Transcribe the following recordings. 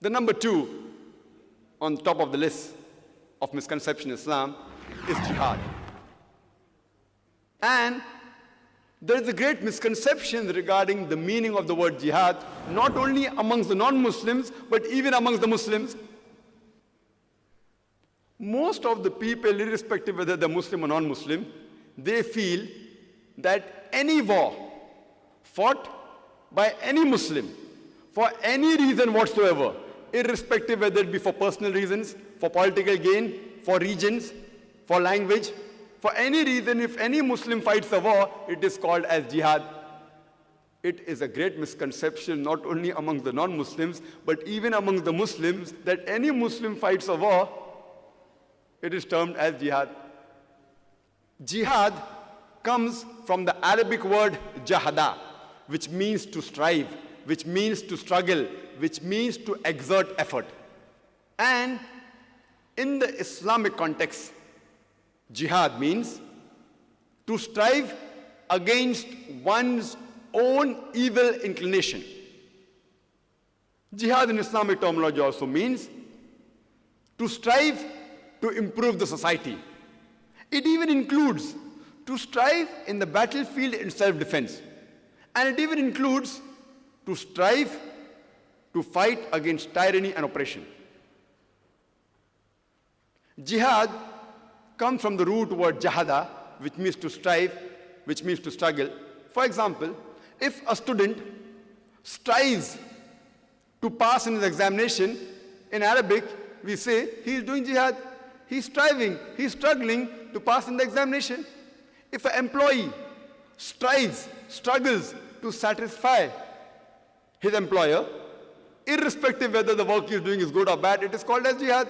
The number 2 on top of the list of misconception in Islam is jihad. And there is a great misconception regarding the meaning of the word jihad, not only amongst the non-Muslims, but even amongst the Muslims. Most of the people, irrespective whether they're Muslim or non-Muslim, they feel that any war fought by any Muslim for any reason whatsoever, irrespective whether it be for personal reasons, for political gain, for regions, for language, for any reason, if any Muslim fights a war, it is called as jihad. It is a great misconception, not only among the non-Muslims, but even among the Muslims, that any Muslim fights a war, it is termed as jihad. Jihad comes from the Arabic word Jahada, which means to strive, which means to struggle, which means to exert effort. And in the Islamic context, jihad means to strive against one's own evil inclination. Jihad in Islamic terminology also means to strive to improve the society. It even includes to strive in the battlefield in self-defense. And it even includes to strive to fight against tyranny and oppression. Jihad comes from the root word Jahada, which means to strive, which means to struggle. For example, if a student strives to pass in his examination, in Arabic, we say he is doing jihad. He's striving, he's struggling to pass in the examination. If an employee strives, struggles to satisfy his employer, irrespective whether the work he's doing is good or bad, it is called as jihad.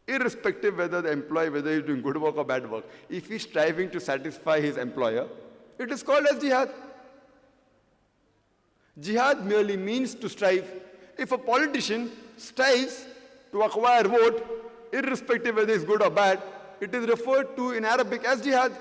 Irrespective whether the employee, whether he's doing good work or bad work, if he's striving to satisfy his employer, it is called as jihad. Jihad merely means to strive. If a politician strives to acquire vote, irrespective whether it's good or bad, it is referred to in Arabic as jihad.